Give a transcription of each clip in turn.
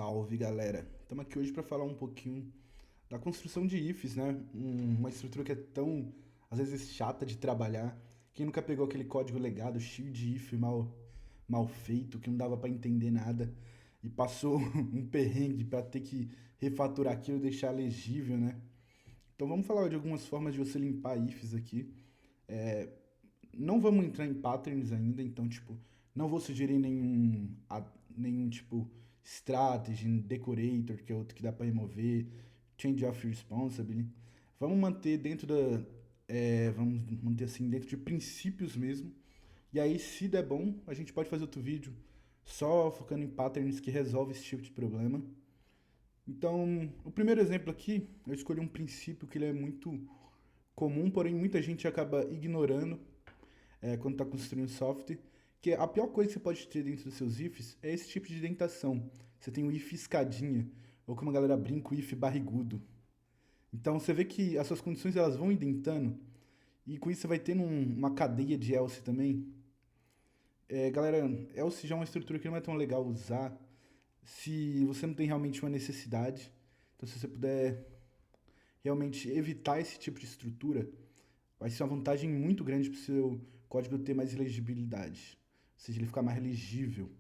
Salve galera! Estamos aqui hoje para falar um pouquinho da construção de ifs, né? Uma estrutura que é tão, às vezes, chata de trabalhar. Quem nunca pegou aquele código legado cheio de if mal feito, que não dava para entender nada e passou um perrengue para ter que refaturar aquilo e deixar legível, né? Então vamos falar de algumas formas de você limpar ifs aqui. Não vamos entrar em patterns ainda, então, tipo, não vou sugerir nenhum tipo, strategy, decorator, que é outro que dá para remover, change of responsibility. Vamos manter dentro vamos manter assim, dentro de princípios mesmo. E aí, se der bom, a gente pode fazer outro vídeo só focando em patterns que resolve esse tipo de problema. Então, o primeiro exemplo aqui, eu escolhi um princípio que ele é muito comum, porém muita gente acaba ignorando quando está construindo software, que a pior coisa que você pode ter dentro dos seus ifs é esse tipo de indentação. Você tem o if escadinha, ou como a galera brinca, o if barrigudo. Então você vê que as suas condições elas vão indentando, e com isso você vai tendo uma cadeia de else também. Galera, else já é uma estrutura que não é tão legal usar se você não tem realmente uma necessidade. Então se você puder realmente evitar esse tipo de estrutura, vai ser uma vantagem muito grande para o seu código ter mais legibilidade, ou seja, ele ficar mais legível.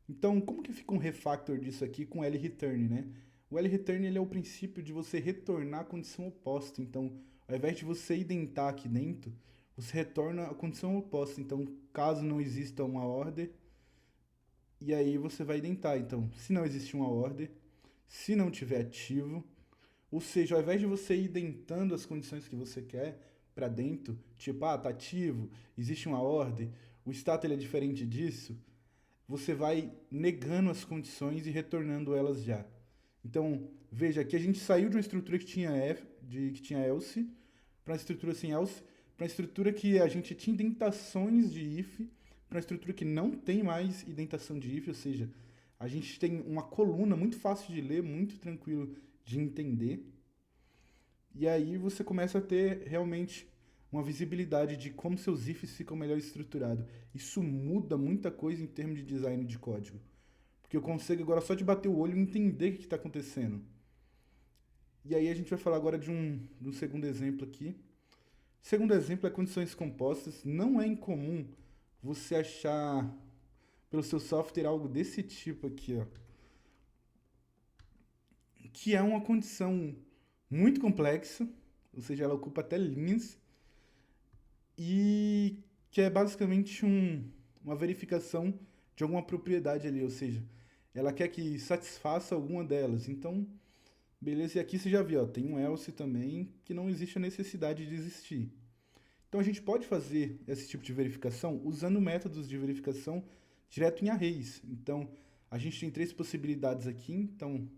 Então, como que fica um refactor disso aqui com L-return, né? O L-return ele é o princípio de você retornar a condição oposta. Então, ao invés de você identar aqui dentro, você retorna a condição oposta. Então, caso não exista uma order, e aí você vai identar. Então, se não existe uma order, se não tiver ativo, ou seja, ao invés de você ir dentando as condições que você quer para dentro, tipo, tá ativo, existe uma ordem, o status ele é diferente disso, você vai negando as condições e retornando elas já. Então, veja, aqui a gente saiu de uma estrutura que tinha que tinha else, para uma estrutura sem else, para uma estrutura que a gente tinha indentações de if, para uma estrutura que não tem mais indentação de if, ou seja, a gente tem uma coluna muito fácil de ler, muito tranquilo de entender. E aí você começa a ter realmente uma visibilidade de como seus ifs ficam melhor estruturados. Isso muda muita coisa em termos de design de código. Porque eu consigo agora só de bater o olho e entender o que está acontecendo. E aí a gente vai falar agora de um segundo exemplo aqui. Segundo exemplo é condições compostas. Não é incomum você achar pelo seu software algo desse tipo aqui, ó, que é uma condição muito complexa, ou seja, ela ocupa até linhas, e que é basicamente uma verificação de alguma propriedade ali, ou seja, ela quer que satisfaça alguma delas. Então, beleza, e aqui você já viu, ó, tem um else também que não existe a necessidade de existir. Então a gente pode fazer esse tipo de verificação usando métodos de verificação direto em arrays. Então, a gente tem três possibilidades aqui, então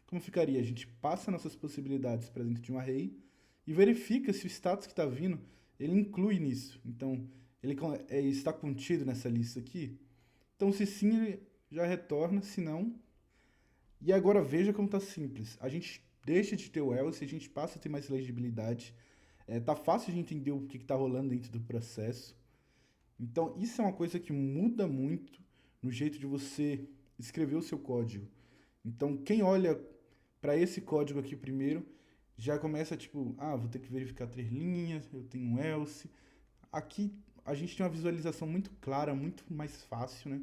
como ficaria? A gente passa nossas possibilidades para dentro de um array e verifica se o status que está vindo, ele inclui nisso. Então, está contido nessa lista aqui. Então, se sim, ele já retorna, se não... E agora veja como está simples. A gente deixa de ter o else, a gente passa a ter mais legibilidade. Tá fácil de entender o que está rolando dentro do processo. Então, isso é uma coisa que muda muito no jeito de você escrever o seu código. Então, quem olha para esse código aqui primeiro, já começa tipo, vou ter que verificar três linhas, eu tenho um else. Aqui a gente tem uma visualização muito clara, muito mais fácil, né?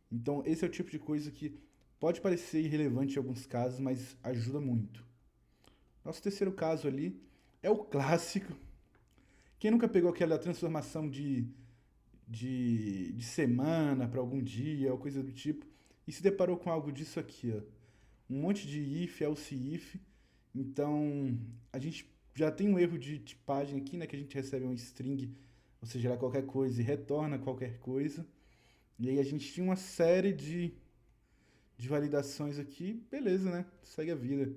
Então, esse é o tipo de coisa que pode parecer irrelevante em alguns casos, mas ajuda muito. Nosso terceiro caso ali é o clássico. Quem nunca pegou aquela transformação de semana para algum dia, ou coisa do tipo, e se deparou com algo disso aqui, ó? Um monte de if, else if. Então, a gente já tem um erro de tipagem aqui, né? Que a gente recebe um string, ou seja, lá qualquer coisa e retorna qualquer coisa. E aí a gente tinha uma série de validações aqui, beleza, né? Segue a vida.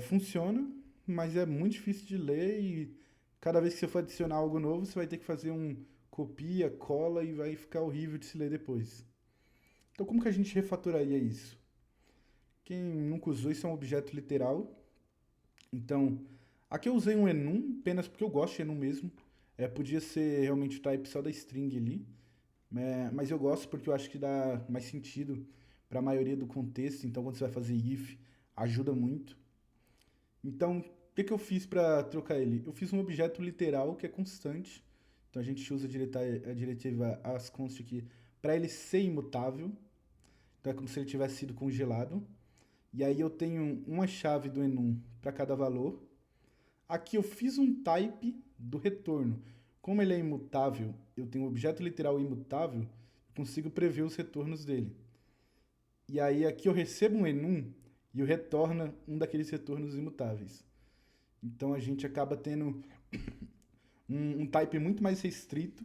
Funciona, mas é muito difícil de ler e cada vez que você for adicionar algo novo, você vai ter que fazer um copia, cola e vai ficar horrível de se ler depois. Então, como que a gente refatoraria isso? Quem nunca usou, isso é um objeto literal. Então, aqui eu usei um enum apenas porque eu gosto de enum mesmo. Podia ser realmente o type só da string ali, mas eu gosto porque eu acho que dá mais sentido para a maioria do contexto, então quando você vai fazer if, ajuda muito. Então, o que que eu fiz para trocar ele? Eu fiz um objeto literal que é constante. Então a gente usa a diretiva asConst aqui para ele ser imutável. Então é como se ele tivesse sido congelado. E aí eu tenho uma chave do enum para cada valor. Aqui eu fiz um type do retorno. Como ele é imutável, eu tenho um objeto literal imutável, consigo prever os retornos dele. E aí aqui eu recebo um enum e o retorna um daqueles retornos imutáveis. Então a gente acaba tendo um type muito mais restrito,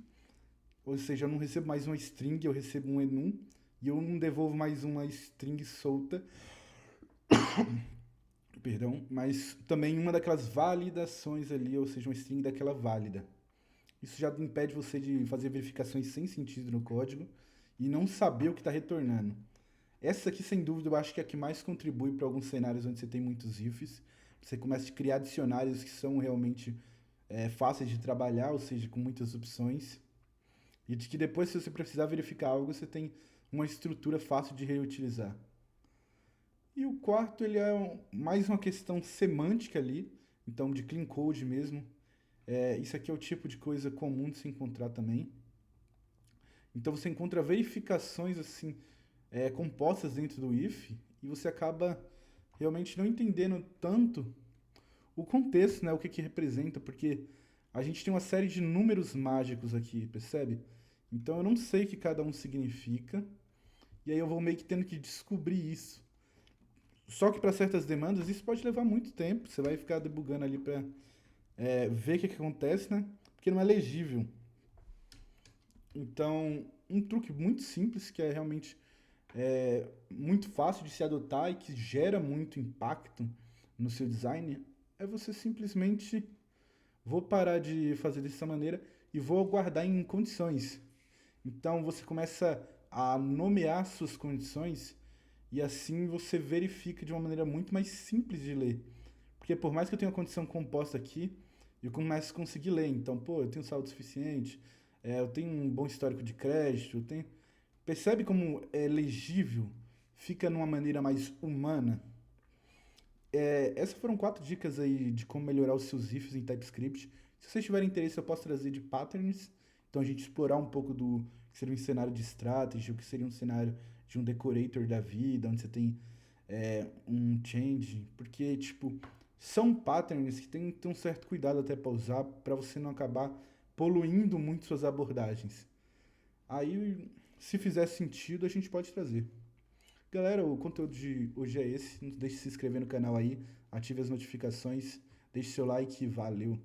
ou seja, eu não recebo mais uma string, eu recebo um enum, e eu não devolvo mais uma string solta, perdão, mas também uma daquelas validações ali, ou seja, uma string daquela válida. Isso já impede você de fazer verificações sem sentido no código e não saber o que está retornando. Essa aqui, sem dúvida, eu acho que é a que mais contribui para alguns cenários onde você tem muitos ifs. Você começa a criar dicionários que são realmente fáceis de trabalhar, ou seja, com muitas opções. E de que depois, se você precisar verificar algo, você tem uma estrutura fácil de reutilizar. E o quarto, ele é mais uma questão semântica ali, então de clean code mesmo. Isso aqui é o tipo de coisa comum de se encontrar também. Então você encontra verificações assim compostas dentro do if e você acaba realmente não entendendo tanto o contexto, né, o que que representa, porque a gente tem uma série de números mágicos aqui, percebe? Então eu não sei o que cada um significa, e aí eu vou meio que tendo que descobrir isso. Só que para certas demandas isso pode levar muito tempo, você vai ficar debugando ali para ver o que que acontece, né? Porque não é legível. Então, um truque muito simples, que é realmente muito fácil de se adotar e que gera muito impacto no seu design, é você simplesmente vou parar de fazer dessa maneira e vou guardar em condições. Então você começa a nomear suas condições e assim você verifica de uma maneira muito mais simples de ler. Porque por mais que eu tenha uma condição composta aqui, eu começo a conseguir ler. Então, pô, eu tenho saldo suficiente, eu tenho um bom histórico de crédito, eu tenho... Percebe como é legível? Fica numa maneira mais humana. Essas foram 4 dicas aí de como melhorar os seus ifs em TypeScript. Se vocês tiverem interesse, eu posso trazer de patterns. Então a gente explorar um pouco do que seria um cenário de strategy, o que seria um cenário de um decorator da vida, onde você tem um change. Porque, tipo, são patterns que tem que ter um certo cuidado até para usar, para você não acabar poluindo muito suas abordagens. Aí, se fizer sentido, a gente pode trazer. Galera, o conteúdo de hoje é esse. Não deixe de se inscrever no canal aí, ative as notificações, deixe seu like e valeu!